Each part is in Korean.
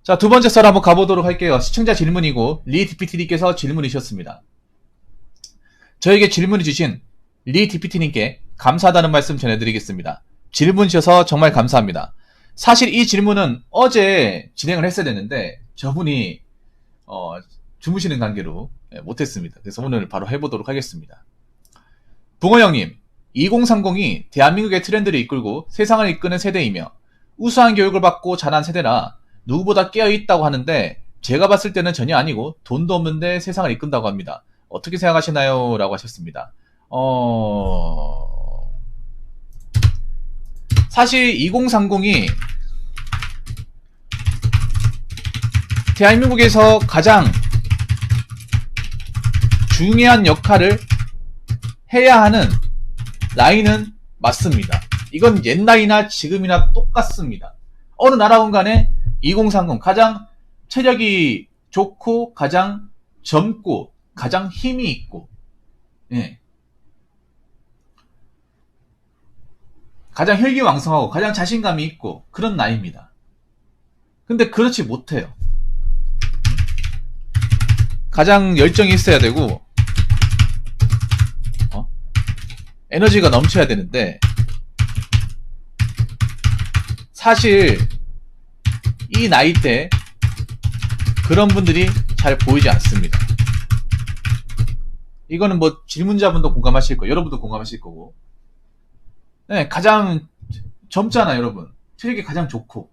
자, 두 번째 썰 한번 가보도록 할게요. 시청자 질문이고 리DPT님께서 질문이셨습니다. 저에게 질문을 주신 리DPT님께 감사하다는 말씀 전해드리겠습니다. 질문 주셔서 정말 감사합니다. 사실 이 질문은 어제 진행을 했어야 됐는데 저분이 주무시는 관계로 못했습니다. 그래서 오늘 바로 해보도록 하겠습니다. 붕어 형님, 2030이 대한민국의 트렌드를 이끌고 세상을 이끄는 세대이며 우수한 교육을 받고 자란 세대라 누구보다 깨어있다고 하는데 제가 봤을 때는 전혀 아니고 돈도 없는데 세상을 이끈다고 합니다. 어떻게 생각하시나요? 라고 하셨습니다. 사실 2030이 대한민국에서 가장 중요한 역할을 해야 하는 나이는 맞습니다. 이건 옛날이나 지금이나 똑같습니다. 어느 나라건 간에 2030 가장 체력이 좋고 가장 젊고 가장 힘이 있고 가장 혈기왕성하고 가장 자신감이 있고 그런 나이입니다. 근데 그렇지 못해요. 가장 열정이 있어야 되고 에너지가 넘쳐야 되는데 사실 이 나이 때 그런 분들이 잘 보이지 않습니다. 이거는 뭐 질문자분도 공감하실 거고 여러분도 공감하실 거고 가장 젊잖아 여러분. 체력이 가장 좋고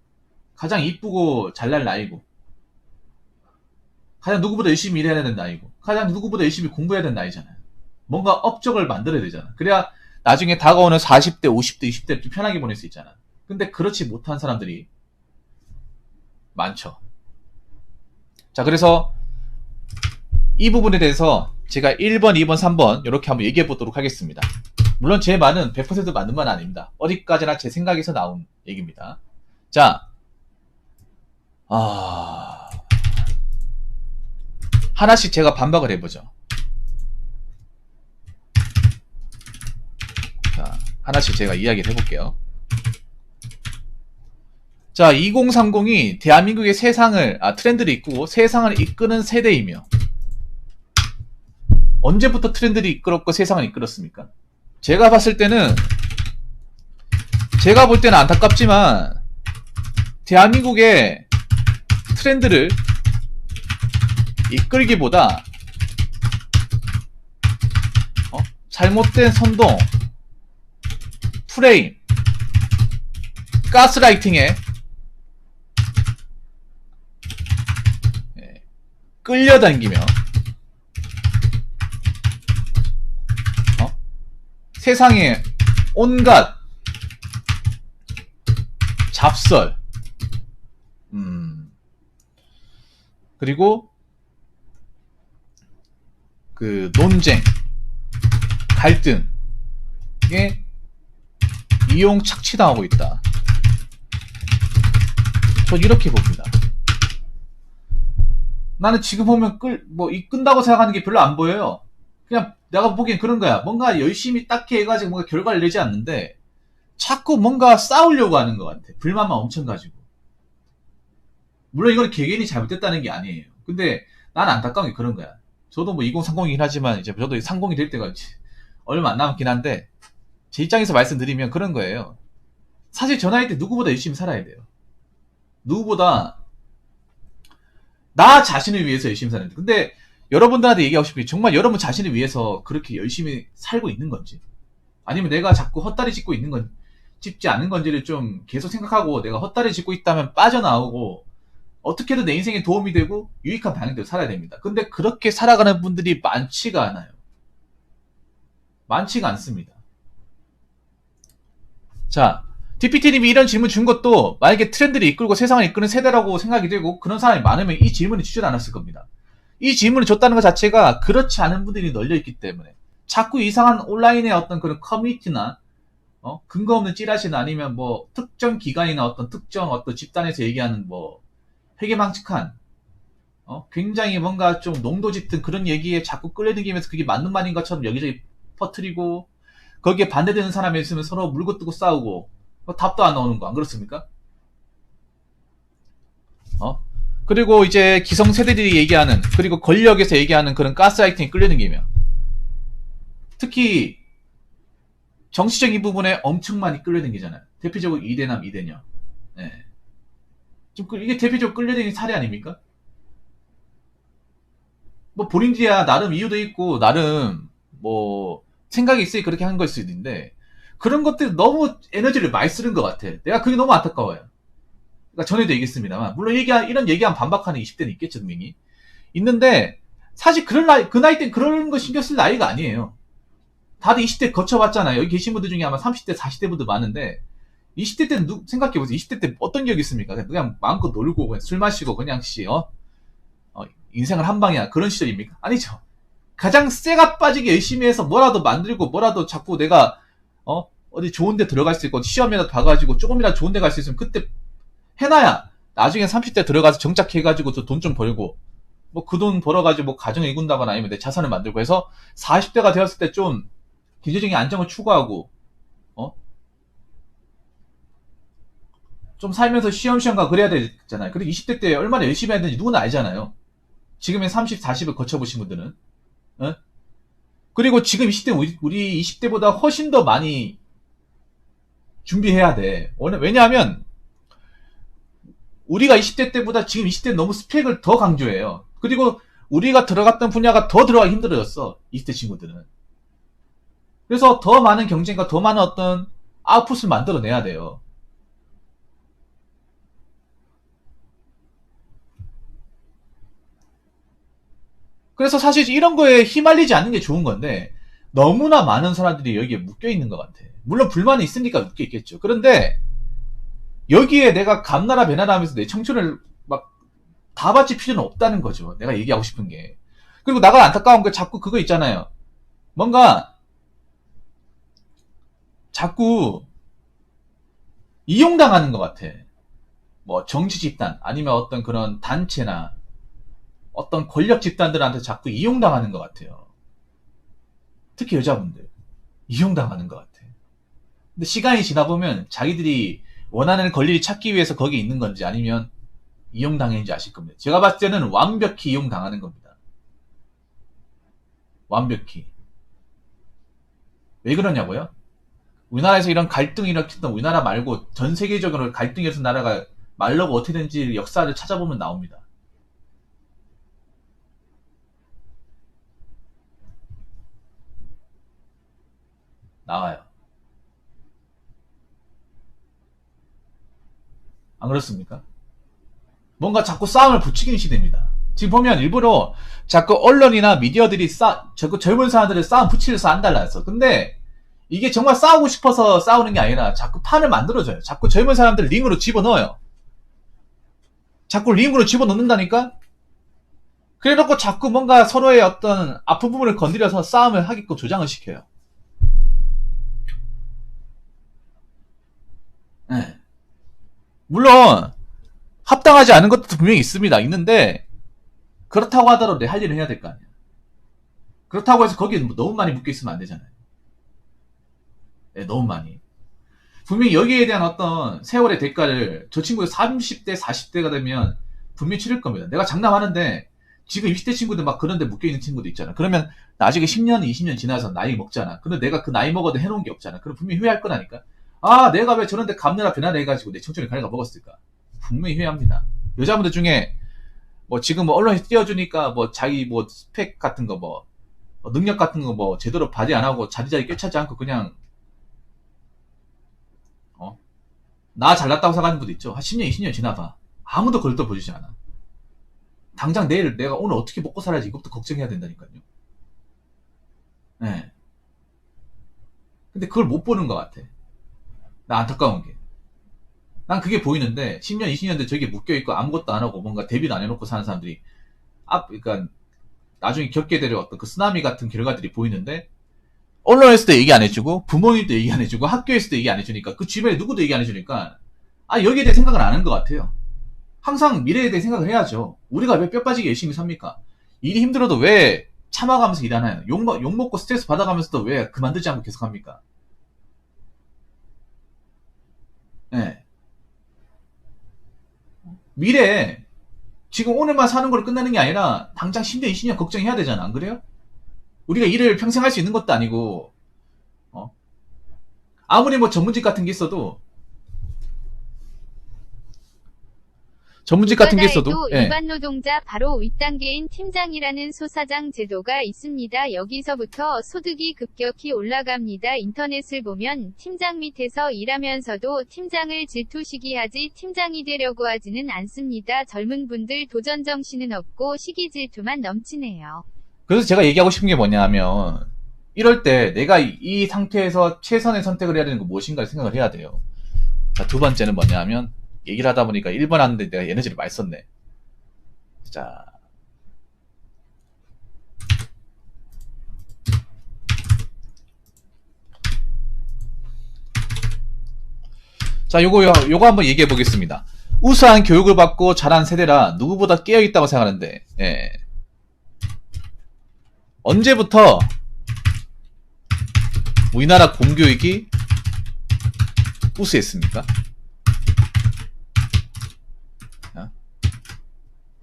가장 이쁘고 잘날 나이고 가장 누구보다 열심히 일해야 되는 나이고 가장 누구보다 열심히 공부해야 되는 나이잖아요. 뭔가 업적을 만들어야 되잖아. 그래야 나중에 다가오는 40대, 50대, 20대를 좀 편하게 보낼 수 있잖아. 근데 그렇지 못한 사람들이 많죠. 자, 그래서 이 부분에 대해서 제가 1번, 2번, 3번 이렇게 한번 얘기해 보도록 하겠습니다. 물론 제 말은 100% 맞는 말은 아닙니다. 어디까지나 제 생각에서 나온 얘기입니다. 자, 하나씩 제가 반박을 해보죠. 자, 하나씩 제가 이야기를 해볼게요. 자, 2030이 대한민국의 트렌드를 이끄고 세상을 이끄는 세대이며 언제부터 트렌드를 이끌었고 세상을 이끌었습니까? 제가 봤을 때는 제가 볼 때는 안타깝지만 대한민국의 트렌드를 이끌기보다 잘못된 선동, 프레임, 가스라이팅에 끌려다니며 세상에 온갖 잡설 그리고 그 논쟁, 갈등에 이용 착취당하고 있다. 저 이렇게 봅니다. 나는 지금 보면 이끈다고 생각하는 게 별로 안 보여요. 그냥 내가 보기엔 그런 거야. 뭔가 열심히 딱히 해가지고 뭔가 결과를 내지 않는데 자꾸 뭔가 싸우려고 하는 것 같아. 불만만 엄청 가지고. 물론 이건 개개인이 잘못됐다는 게 아니에요. 근데 난 안타까운 게 그런 거야. 저도 뭐 2030이긴 하지만 이제 저도 30이 될 때가 얼마 안 남았긴 한데 제 입장에서 말씀드리면 그런 거예요. 사실 저 나이 때 누구보다 열심히 살아야 돼요. 누구보다 나 자신을 위해서 열심히 사는 데. 근데 여러분들한테 얘기하고 싶은 게 정말 여러분 자신을 위해서 그렇게 열심히 살고 있는 건지 아니면 내가 자꾸 헛다리 짚지 않는 건지를 좀 계속 생각하고 내가 헛다리 짚고 있다면 빠져나오고 어떻게든 내 인생에 도움이 되고 유익한 방향대로 살아야 됩니다. 근데 그렇게 살아가는 분들이 많지가 않아요. 많지가 않습니다. 자, DPT님이 이런 질문 준 것도 만약에 트렌드를 이끌고 세상을 이끄는 세대라고 생각이 되고 그런 사람이 많으면 이 질문을 주지 않았을 겁니다. 이 질문을 줬다는 것 자체가 그렇지 않은 분들이 널려있기 때문에 자꾸 이상한 온라인의 어떤 그런 커뮤니티나 근거 없는 찌라시나 아니면 뭐 특정 기관이나 어떤 특정 집단에서 얘기하는 뭐 회개망측한 굉장히 뭔가 좀 농도 짙은 그런 얘기에 자꾸 끌려다니면서 그게 맞는 말인 것처럼 여기저기 퍼뜨리고 거기에 반대되는 사람이 있으면 서로 물고 뜨고 싸우고 답도 안 나오는 거 안 그렇습니까? 그리고 이제 기성세대들이 얘기하는, 그리고 권력에서 얘기하는 그런 가스라이팅에 끌려다니며, 특히 정치적인 부분에 엄청 많이 끌려다니잖아요. 대표적으로 이대남, 이대녀. 네. 좀 이게 대표적으로 끌려다니는 사례 아닙니까? 뭐 본인들이야 나름 이유도 있고 나름 뭐 생각이 있으니 그렇게 한 걸 수도 있는데, 그런 것들 너무 에너지를 많이 쓰는 것 같아. 내가 그게 너무 안타까워요. 그러니까 전에도 얘기했습니다만, 물론 이런 얘기하면 반박하는 20대는 있겠죠, 분명히. 있는데, 사실 그런 나이, 그 나이 땐 그런 거 신경 쓸 나이가 아니에요. 다들 20대 거쳐봤잖아요. 여기 계신 분들 중에 아마 30대, 40대 분들 많은데, 20대 때는 생각해보세요. 20대 때 어떤 기억이 있습니까? 그냥 마음껏 놀고, 그냥 술 마시고, 그냥 인생을 한 방이야. 그런 시절입니까? 아니죠. 가장 쇠가 빠지게 열심히 해서 뭐라도 만들고, 뭐라도 자꾸 내가, 어디 좋은 데 들어갈 수 있고, 시험이라도 봐가지고 조금이라도 좋은 데 갈 수 있으면 그때 해놔야 나중에 30대 들어가서 정착해가지고 돈 좀 벌고, 뭐 그 돈 벌어가지고 뭐 가정을 이룬다거나 아니면 내 자산을 만들고 해서 40대가 되었을 때 좀 경제적인 안정을 추구하고, 어? 좀 살면서 쉬엄쉬엄 가 그래야 되잖아요. 그리고 20대 때 얼마나 열심히 해야 되는지 누구나 알잖아요. 지금의 30, 40을 거쳐보신 분들은. 어? 그리고 지금 20대, 우리 20대보다 훨씬 더 많이 준비해야 돼. 왜냐하면 우리가 20대 때보다 지금 20대 너무 스펙을 더 강조해요. 그리고 우리가 들어갔던 분야가 더 들어가기 힘들어졌어. 20대 친구들은. 그래서 더 많은 경쟁과 더 많은 어떤 아웃풋을 만들어내야 돼요. 그래서 사실 이런 거에 휘말리지 않는 게 좋은 건데, 너무나 많은 사람들이 여기에 묶여있는 것 같아. 물론 불만이 있으니까 묶여있겠죠. 그런데 여기에 내가 감나라 배나라 하면서 내 청춘을 막 다 바칠 필요는 없다는 거죠. 내가 얘기하고 싶은 게. 그리고 나가 안타까운 게 자꾸 그거 있잖아요. 뭔가 자꾸 이용당하는 것 같아. 뭐 정치 집단 아니면 어떤 그런 단체나 어떤 권력 집단들한테 자꾸 이용당하는 것 같아요. 특히 여자분들 이용당하는 것 같아. 근데 시간이 지나 보면 자기들이 원하는 권리를 찾기 위해서 거기 있는 건지 아니면 이용당했는지 아실 겁니다. 제가 봤을 때는 완벽히 이용당하는 겁니다. 완벽히. 왜 그러냐고요? 우리나라에서 이런 갈등이 일으켰던, 우리나라 말고 전 세계적으로 갈등이 일어선 나라가 말로가 어떻게 된지 역사를 찾아보면 나옵니다. 나와요. 안 그렇습니까? 뭔가 자꾸 싸움을 부추기는 시대입니다. 지금 보면 일부러 자꾸 언론이나 미디어들이 자꾸 젊은 사람들을 싸움 붙이려서 안달났어. 근데 이게 정말 싸우고 싶어서 싸우는 게 아니라 자꾸 판을 만들어줘요. 자꾸 젊은 사람들 링으로 집어넣어요. 자꾸 링으로 집어넣는다니까? 그래 놓고 자꾸 뭔가 서로의 어떤 아픈 부분을 건드려서 싸움을 하게끔 조장을 시켜요. 네. 물론 합당하지 않은 것도 분명히 있습니다. 있는데 그렇다고 하더라도 내 할 일을 해야 될 거 아니야. 그렇다고 해서 거기에 너무 많이 묶여 있으면 안 되잖아요. 네, 너무 많이. 분명히 여기에 대한 어떤 세월의 대가를 저 친구가 30대, 40대가 되면 분명히 치를 겁니다. 내가 장담하는데 지금 20대 친구들 막 그런 데 묶여있는 친구도 있잖아. 그러면 나중에 10년, 20년 지나서 나이 먹잖아. 근데 내가 그 나이 먹어도 해놓은 게 없잖아. 그럼 분명히 후회할 거라니까. 아, 내가 왜 저런 데 감내나 변화를 해가지고 내 청춘을 가려가 먹었을까. 분명히 후회합니다. 여자분들 중에 뭐 지금 뭐 언론에 띄워주니까 뭐 자기 뭐 스펙 같은 거 뭐 능력 같은 거 뭐 제대로 발휘 안 하고 자리자리 꿰차지 않고 그냥 어? 나 잘났다고 생각하는 분도 있죠. 한 10년, 20년 지나봐. 아무도 그걸 또 보여주지 않아. 당장 내일 내가 오늘 어떻게 먹고 살아야지 이것도 걱정해야 된다니까요. 네. 근데 그걸 못 보는 것 같아. 나 안타까운 게. 난 그게 보이는데 10년, 20년 대 저기 묶여있고 아무것도 안 하고 뭔가 대비도 안 해놓고 사는 사람들이 그러니까 나중에 겪게 될 어떤 그 쓰나미 같은 결과들이 보이는데, 언론에서도 얘기 안 해주고 부모님도 얘기 안 해주고 학교에서도 얘기 안 해주니까 그 주변에 누구도 얘기 안 해주니까 여기에 대해 생각을 안 하는 것 같아요. 항상 미래에 대해 생각을 해야죠. 우리가 왜 뼈 빠지게 열심히 삽니까? 일이 힘들어도 왜 참아가면서 일하나요? 욕 먹고 스트레스 받아가면서도 왜 그만두지 않고 계속합니까? 네. 미래에 지금 오늘만 사는 걸로 끝나는 게 아니라 당장 10년, 20년 걱정해야 되잖아. 안 그래요? 우리가 일을 평생 할 수 있는 것도 아니고, 어? 아무리 뭐 전문직 같은 게 있어도, 예. 일반 노동자 바로 윗단계인 팀장이라는 소사장 제도가 있습니다. 여기서부터 소득이 급격히 올라갑니다. 인터넷을 보면 팀장 밑에서 일하면서도 팀장을 질투시기하지 팀장이 되려고 하지는 않습니다. 젊은 분들 도전 정신은 없고 시기 질투만 넘치네요. 그래서 제가 얘기하고 싶은 게 뭐냐면, 이럴 때 내가 이 상태에서 최선의 선택을 해야 되는 거 무엇인가를 생각을 해야 돼요. 자, 두 번째는 뭐냐면, 얘기를 하다 보니까 1번 하는데 내가 에너지를 많이 썼네. 자. 자, 요거 한번 얘기해 보겠습니다. 우수한 교육을 받고 자란 세대라 누구보다 깨어있다고 생각하는데, 예. 언제부터 우리나라 공교육이 우수했습니까?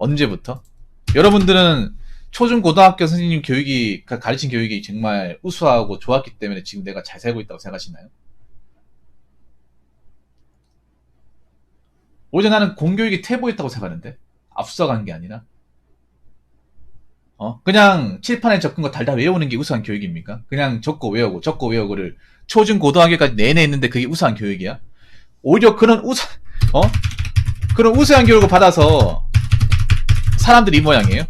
언제부터? 여러분들은 초중 고등학교 선생님 교육이 가르친 교육이 정말 우수하고 좋았기 때문에 지금 내가 잘 살고 있다고 생각하시나요? 오히려 나는 공교육이 퇴보했다고 생각하는데 앞서간 게 아니라 그냥 칠판에 적은 거 달달 외우는 게 우수한 교육입니까? 그냥 적고 외우고를 초중 고등학교까지 내내 했는데 그게 우수한 교육이야? 오히려 그런 우수한 교육을 받아서 사람들이 이 모양이에요?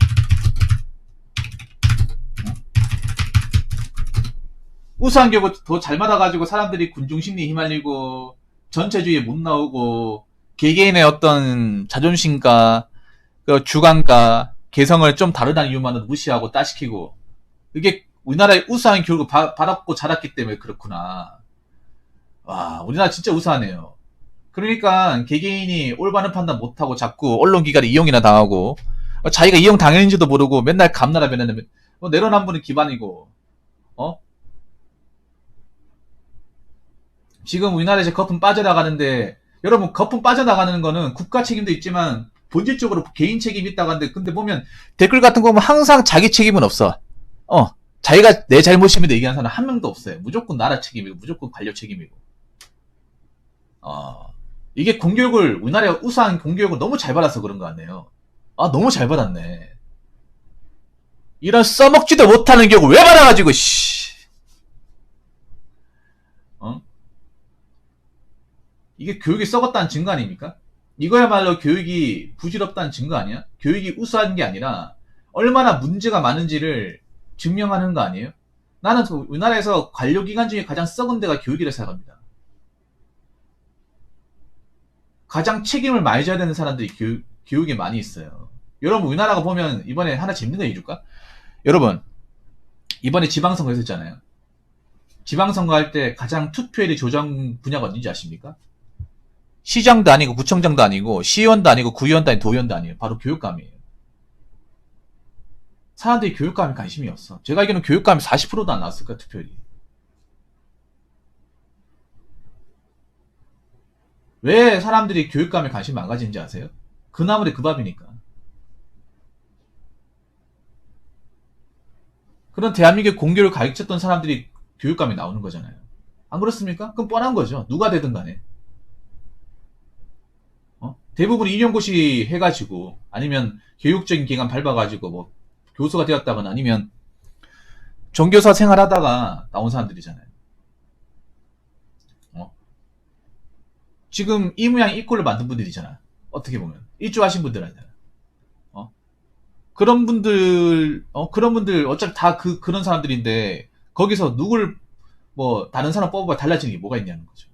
우수한 교육을 더 잘 받아가지고 사람들이 군중심리에 휘말리고 전체주의에 못 나오고 개개인의 어떤 자존심과 그 주관과 개성을 좀 다르다는 이유만으로 무시하고 따시키고 이게 우리나라의 우수한 교육을 받았고 자랐기 때문에 그렇구나. 와, 우리나라 진짜 우수하네요. 그러니까 개개인이 올바른 판단 못하고 자꾸 언론기관에 이용이나 당하고 자기가 이용 당했는지도 모르고 맨날 감나라 변하는 내로남불은 기반이고 지금 우리나라에서 거품 빠져나가는데 여러분 거품 빠져나가는 거는 국가 책임도 있지만 본질적으로 개인 책임이 있다고 하는데 근데 보면 댓글 같은 거 보면 항상 자기 책임은 없어. 자기가 내 잘못입니다 얘기하는 사람 한 명도 없어요. 무조건 나라 책임이고 무조건 관료 책임이고. 이게 공교육을 우리나라에 우수한 공교육을 너무 잘 받아서 그런 거 같네요. 너무 잘 받았네. 이런 써먹지도 못하는 교육을 왜 받아가지고 이게 교육이 썩었다는 증거 아닙니까? 이거야말로 교육이 부질없다는 증거 아니야? 교육이 우수한 게 아니라 얼마나 문제가 많은지를 증명하는 거 아니에요? 나는 우리나라에서 관료기관 중에 가장 썩은 데가 교육이라 생각합니다. 가장 책임을 많이 져야 되는 사람들이 교육에 많이 있어요. 여러분 우리나라가 보면 이번에 하나 재밌는 거 해줄까? 여러분 이번에 지방선거 했었잖아요. 지방선거 할 때 가장 투표율이 조정 분야가 어딘지 아십니까? 시장도 아니고 구청장도 아니고 시의원도 아니고 구의원도 아니고 도의원도 아니에요. 바로 교육감이에요. 사람들이 교육감에 관심이 없어. 제가 알기로는 교육감이 40%도 안 나왔을까 투표율이. 왜 사람들이 교육감에 관심 안 가지는지 아세요? 그 나물에 그 밥이니까. 그런 대한민국 공교를 가르쳤던 사람들이 교육감에 나오는 거잖아요. 안 그렇습니까? 그럼 뻔한 거죠. 누가 되든 간에. 대부분 임용고시 해가지고 아니면 교육적인 기관 밟아가지고 뭐 교수가 되었다거나 아니면 종교사 생활하다가 나온 사람들이잖아요. 지금 이 모양 이 꼴을 만든 분들이잖아. 어떻게 보면 일조하신 분들 아니잖아. 그런 분들 어차피 다 그런 사람들인데 거기서 누굴 뭐 다른 사람 뽑아봐 달라지는 게 뭐가 있냐는 거죠.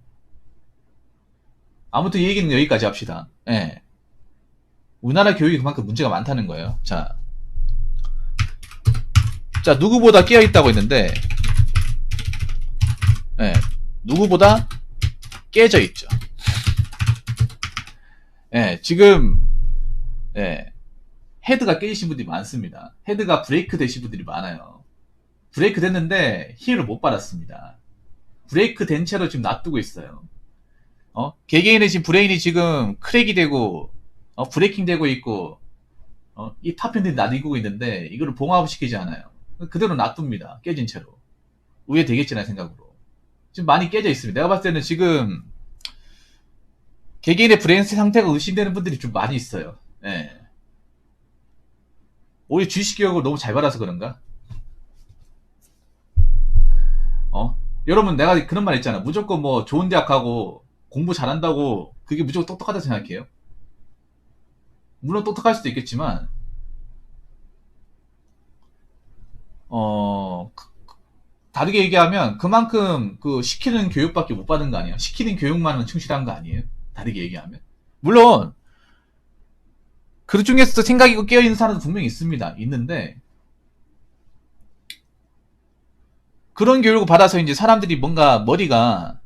아무튼 이 얘기는 여기까지 합시다. 예. 우리나라 교육이 그만큼 문제가 많다는 거예요. 자, 누구보다 깨어있다고 했는데, 예, 누구보다 깨져 있죠. 예, 지금, 예, 헤드가 깨지신 분들이 많습니다. 헤드가 브레이크 되신 분들이 많아요. 브레이크 됐는데 힐을 못 받았습니다. 브레이크 된 채로 지금 놔두고 있어요. 개개인의 지금 브레인이 지금 크랙이 되고, 브레이킹 되고 있고, 이 파편들이 낯익고 있는데 이거를 봉합시키지 않아요. 그대로 놔둡니다. 깨진 채로. 우회되겠지라는 생각으로. 지금 많이 깨져 있습니다. 내가 봤을 때는 지금 개개인의 브레인 상태가 의심되는 분들이 좀 많이 있어요. 예. 오히려 주식 교육을 너무 잘 받아서 그런가? 여러분 내가 그런 말 했잖아. 무조건 뭐 좋은 대학 가고 공부 잘한다고 그게 무조건 똑똑하다 생각해요? 물론 똑똑할 수도 있겠지만 다르게 얘기하면 그만큼 그 시키는 교육밖에 못 받은 거 아니야. 시키는 교육만은 충실한 거 아니에요. 다르게 얘기하면. 물론 그 중에서도 생각 있고 깨어있는 사람도 분명히 있습니다. 있는데 그런 교육을 받아서 이제 사람들이 뭔가 머리가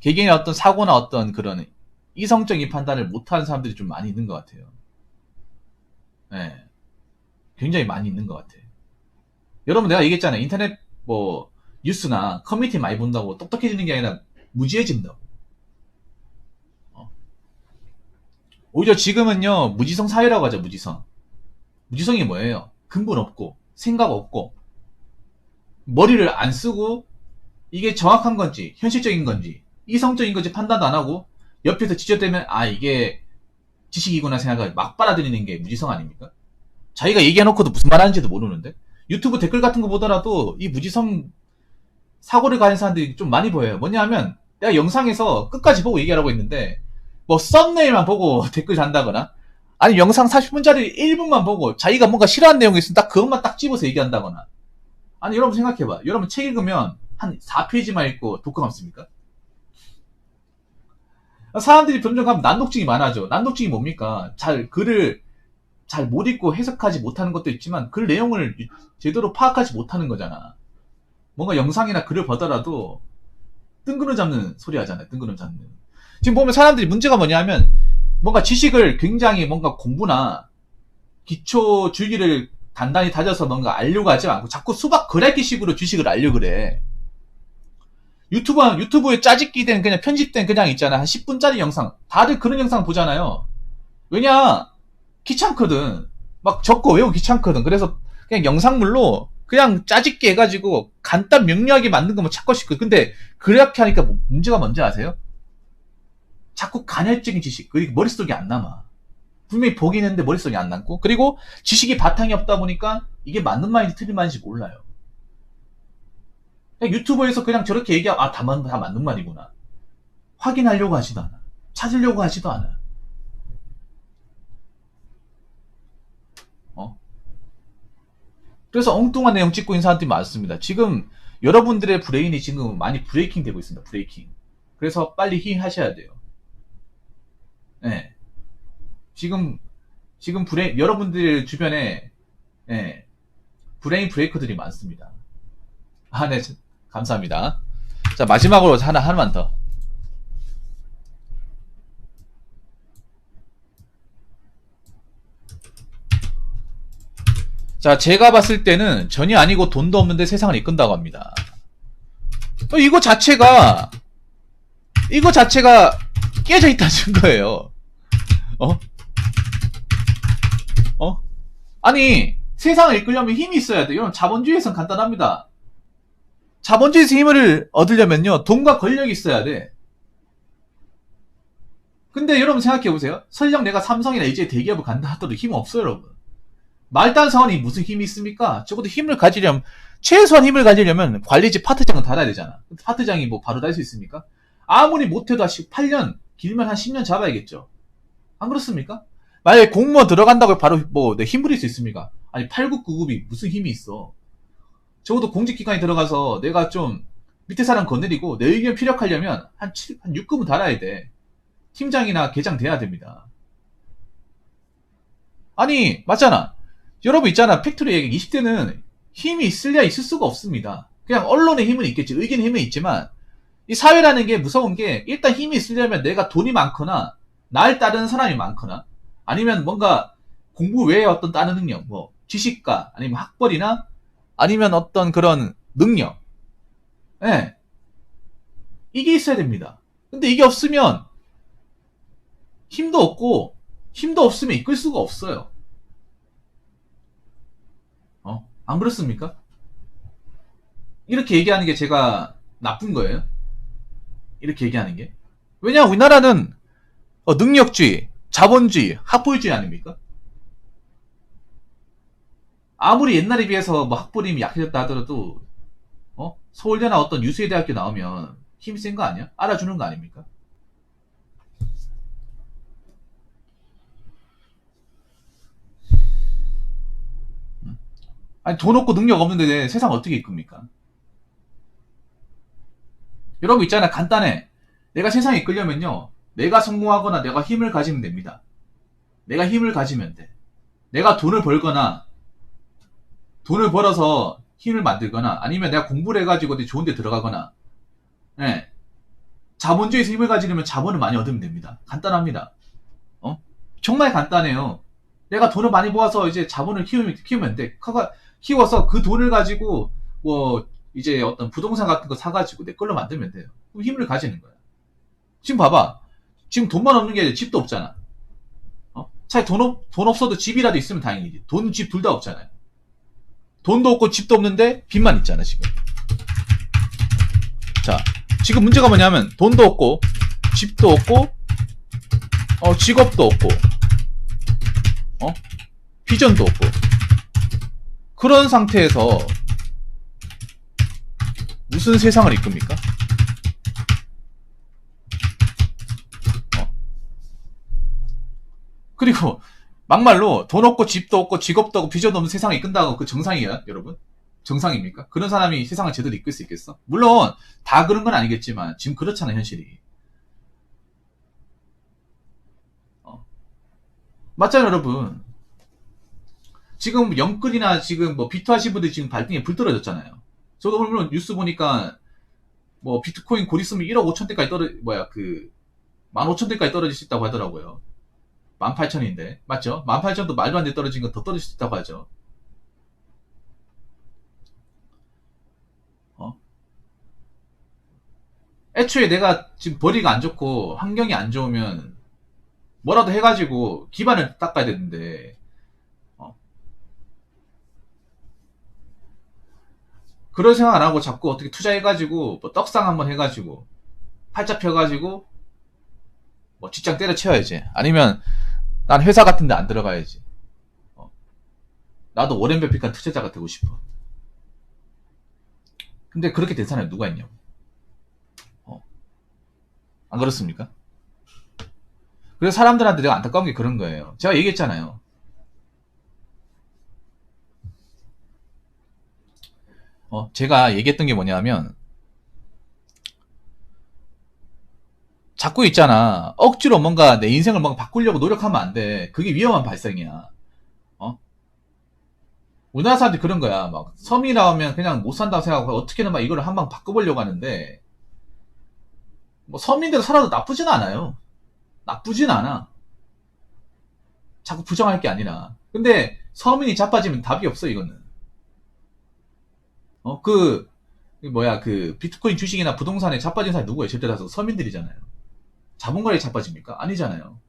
개개인의 어떤 사고나 어떤 그런 이성적인 판단을 못하는 사람들이 좀 많이 있는 것 같아요. 네. 굉장히 많이 있는 것 같아요. 여러분 내가 얘기했잖아요. 인터넷 뭐 뉴스나 커뮤니티 많이 본다고 똑똑해지는 게 아니라 무지해진다고. 오히려 지금은요 무지성 사회라고 하죠. 무지성. 무지성이 뭐예요? 근본 없고 생각 없고 머리를 안 쓰고 이게 정확한 건지 현실적인 건지 이성적인 건지 판단도 안 하고 옆에서 지적되면 아 이게 지식이구나 생각을 막 빨아들이는 게 무지성 아닙니까? 자기가 얘기해놓고도 무슨 말 하는지도 모르는데 유튜브 댓글 같은 거 보더라도 이 무지성 사고를 가는 사람들이 좀 많이 보여요. 뭐냐 하면 내가 영상에서 끝까지 보고 얘기하라고 했는데 뭐 썸네일만 보고 댓글 단다거나 아니 영상 40분짜리 1분만 보고 자기가 뭔가 싫어하는 내용이 있으면 딱 그것만 딱 집어서 얘기한다거나 아니 여러분 생각해봐. 여러분 책 읽으면 한 4페이지만 읽고 독후 감습니까? 사람들이 점점 가면 난독증이 많아져. 난독증이 뭡니까? 글을 잘 못 읽고 해석하지 못하는 것도 있지만 글 내용을 제대로 파악하지 못하는 거잖아. 뭔가 영상이나 글을 보더라도 뜬구름 잡는 소리 하잖아요. 뜬구름 잡는. 지금 보면 사람들이 문제가 뭐냐면 뭔가 지식을 굉장히 뭔가 공부나 기초 줄기를 단단히 다져서 뭔가 알려고 하지 않고 자꾸 수박 글알기식으로 지식을 알려고 그래. 유튜브에 짜집기 된 그냥 편집된 그냥 있잖아. 한 10분짜리 영상. 다들 그런 영상 보잖아요. 왜냐? 귀찮거든. 막 적고 외우고 귀찮거든. 그래서 그냥 영상물로 그냥 짜집게 해가지고 간단 명료하게 만든 거면 찾고 싶고. 근데 그렇게 하니까 문제가 뭔지 아세요? 자꾸 간헐적인 지식. 그리고 머릿속에 안 남아. 분명히 보긴 했는데 머릿속에 안 남고. 그리고 지식이 바탕이 없다 보니까 이게 맞는 말인지 틀린 말인지 몰라요. 그냥 유튜브에서 그냥 저렇게 얘기하면 다 맞는 말이구나. 확인하려고 하지도 않아. 찾으려고 하지도 않아. 그래서 엉뚱한 내용 찍고 있는 사람들이 많습니다. 지금 여러분들의 브레인이 지금 많이 브레이킹 되고 있습니다. 브레이킹. 그래서 빨리 힐하셔야 돼요. 네. 지금 여러분들 주변에 네, 브레인 브레이커들이 많습니다. 네, 감사합니다. 자, 마지막으로 하나만 더. 자, 제가 봤을 때는 전이 아니고 돈도 없는데 세상을 이끈다고 합니다. 이거 자체가 깨져 있다는 증거예요. 아니, 세상을 이끌려면 힘이 있어야 돼요. 여러분, 자본주의에선 간단합니다. 자본주의에서 힘을 얻으려면요, 돈과 권력이 있어야 돼. 근데 여러분 생각해보세요. 설령 내가 삼성이나 LG 대기업을 간다 하더라도 힘 없어요, 여러분. 말단사원이 무슨 힘이 있습니까? 적어도 최소한 힘을 가지려면 관리직 파트장은 달아야 되잖아. 파트장이 뭐 바로 달 수 있습니까? 아무리 못해도 8년, 길면 한 10년 잡아야겠죠. 안 그렇습니까? 만약에 공무원 들어간다고 바로 뭐 힘 부릴 수 있습니까? 아니 8급, 9급이 무슨 힘이 있어. 적어도 공직기관에 들어가서 내가 좀 밑에 사람 거느리고 내 의견 피력하려면 한 6급은 달아야 돼. 팀장이나 계장 돼야 됩니다. 아니 맞잖아. 여러분 있잖아. 팩토리 얘기 20대는 힘이 있을래야 있을 수가 없습니다. 그냥 언론의 힘은 있겠지. 의견의 힘은 있지만 이 사회라는 게 무서운 게 일단 힘이 있으려면 내가 돈이 많거나 날 따르는 사람이 많거나 아니면 뭔가 공부 외에 어떤 다른 능력 뭐 지식과 아니면 학벌이나 아니면 어떤 그런 능력 예. 이게 있어야 됩니다. 근데 이게 없으면 힘도 없고 힘도 없으면 이끌 수가 없어요. 안 그렇습니까? 이렇게 얘기하는 게 제가 나쁜 거예요? 이렇게 얘기하는 게? 왜냐, 우리나라는 능력주의, 자본주의, 학벌주의 아닙니까? 아무리 옛날에 비해서 뭐 학벌이 약해졌다 하더라도 서울대나 어떤 유수의 대학교 나오면 힘이 센 거 아니야? 알아주는 거 아닙니까? 아니, 돈 없고 능력 없는데 세상 어떻게 이끕니까? 여러분 있잖아, 간단해. 내가 세상에 이끌려면요, 내가 성공하거나 내가 힘을 가지면 됩니다. 내가 힘을 가지면 돼. 내가 돈을 벌거나 돈을 벌어서 힘을 만들거나 아니면 내가 공부를 해가지고 어디 좋은 데 들어가거나, 예. 자본주의에서 힘을 가지려면 자본을 많이 얻으면 됩니다. 간단합니다. 정말 간단해요. 내가 돈을 많이 모아서 이제 자본을 키우면 돼. 키워서 그 돈을 가지고 뭐 이제 어떤 부동산 같은 거 사가지고 내 걸로 만들면 돼요. 그럼 힘을 가지는 거야. 지금 봐봐. 지금 돈만 없는 게 아니라 집도 없잖아. 차라리 돈 없어도 집이라도 있으면 다행이지. 돈, 집 둘 다 없잖아요. 돈도 없고 집도 없는데 빚만 있잖아, 지금. 자, 지금 문제가 뭐냐면 돈도 없고 집도 없고 직업도 없고 비전도 없고 그런 상태에서 무슨 세상을 이끕니까? 그리고 막말로 돈 없고 집도 없고 직업도 없고 비전도 없는 세상을 이끈다고 그 정상이에요, 여러분? 정상입니까? 그런 사람이 세상을 제대로 이끌 수 있겠어? 물론 다 그런 건 아니겠지만 지금 그렇잖아, 현실이. 맞잖아요, 여러분. 지금 영끌이나 지금 뭐 비트 하신 분들 지금 발등에 불 떨어졌잖아요. 저도 오늘 뉴스 보니까 뭐 비트코인 곧 있으면 1억 5천대까지 15,000대까지 떨어질 수 있다고 하더라고요. 18,000인데 맞죠? 18,000도 말도 안 돼 떨어진 건 더 떨어질 수 있다고 하죠. 애초에 내가 지금 벌이가 안 좋고 환경이 안 좋으면 뭐라도 해가지고 기반을 닦아야 되는데 그런 생각 안 하고 자꾸 어떻게 투자해가지고 뭐 떡상 한번 해가지고 팔자 펴가지고 뭐 직장 때려치워야지. 아니면 난 회사 같은 데 안 들어가야지. 나도 오렌 버핏한 투자자가 되고 싶어. 근데 그렇게 된 사람이 누가 있냐고. 안 그렇습니까? 그래서 사람들한테 내가 안타까운 게 그런 거예요. 제가 얘기했잖아요. 제가 얘기했던 게 뭐냐면 자꾸 있잖아. 억지로 뭔가 내 인생을 뭔가 바꾸려고 노력하면 안 돼. 그게 위험한 발상이야. 우리나라 사람들이 그런 거야. 막 섬이 나오면 그냥 못 산다고 생각하고 어떻게든 막 이걸 한방 바꿔보려고 하는데 뭐 서민대로 살아도 나쁘진 않아요. 나쁘진 않아. 자꾸 부정할 게 아니라. 근데 서민이 자빠지면 답이 없어, 이거는. 그 비트코인 주식이나 부동산에 자빠진 사람이 누구예요? 절대 다 서민들이잖아요. 자본가에 자빠집니까? 아니잖아요.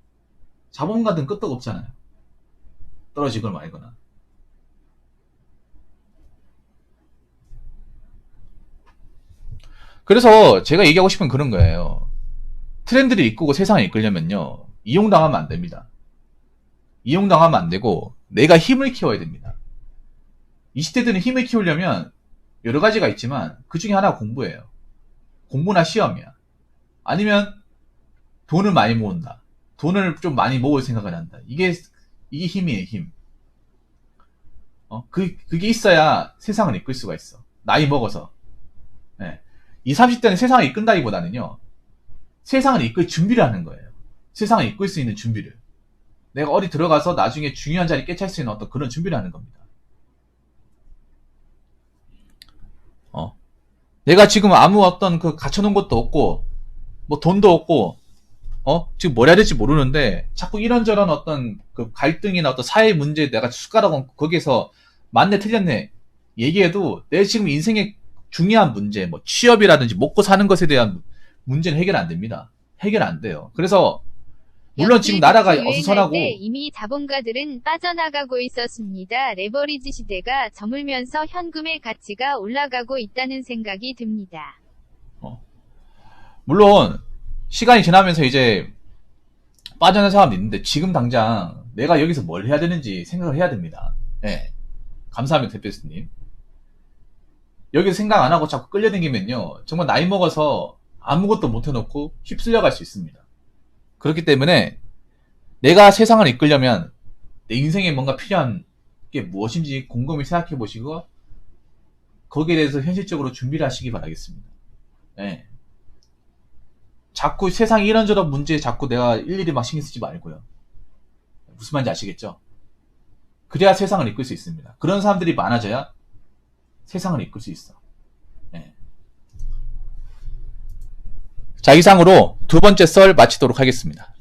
자본가든 끄떡 없잖아요. 떨어지거나 말거나. 그래서 제가 얘기하고 싶은 그런 거예요. 트렌드를 이끌고 세상을 이끌려면요. 이용당하면 안 됩니다. 이용당하면 안 되고 내가 힘을 키워야 됩니다. 20대들은 힘을 키우려면 여러 가지가 있지만 그 중에 하나가 공부예요. 공부나 시험이야. 아니면 돈을 많이 모은다. 돈을 좀 많이 모을 생각을 한다. 이게 힘이에요, 힘. 그게 있어야 세상을 이끌 수가 있어. 나이 먹어서. 네. 20, 30대는 세상을 이끈다기보다는요. 세상을 이끌 준비를 하는 거예요. 세상을 이끌 수 있는 준비를. 내가 어디 들어가서 나중에 중요한 자리 깨찰 수 있는 어떤 그런 준비를 하는 겁니다. 내가 지금 아무 어떤 갖춰놓은 것도 없고, 뭐 돈도 없고, 지금 뭘 해야 될지 모르는데, 자꾸 이런저런 어떤 그 갈등이나 어떤 사회 문제에 내가 숟가락 얹고 거기에서 맞네 틀렸네 얘기해도 내 지금 인생의 중요한 문제, 뭐 취업이라든지 먹고 사는 것에 대한 문제는 해결 안 됩니다. 해결 안 돼요. 그래서 물론 지금 나라가 유행할 어수선하고 때 이미 자본가들은 빠져나가고 있었습니다. 레버리지 시대가 저물면서 현금의 가치가 올라가고 있다는 생각이 듭니다. 물론 시간이 지나면서 이제 빠져나는 사람도 있는데 지금 당장 내가 여기서 뭘 해야 되는지 생각을 해야 됩니다. 네. 감사합니다, 대표님. 여기서 생각 안 하고 자꾸 끌려다니면요, 정말 나이 먹어서 아무것도 못 해놓고 휩쓸려 갈 수 있습니다. 그렇기 때문에 내가 세상을 이끌려면 내 인생에 뭔가 필요한 게 무엇인지 곰곰이 생각해 보시고 거기에 대해서 현실적으로 준비를 하시기 바라겠습니다. 네. 자꾸 세상 이런저런 문제에 자꾸 내가 일일이 막 신경 쓰지 말고요. 무슨 말인지 아시겠죠? 그래야 세상을 이끌 수 있습니다. 그런 사람들이 많아져야 세상을 이끌 수 있어. 네. 자, 이상으로 두 번째 썰 마치도록 하겠습니다.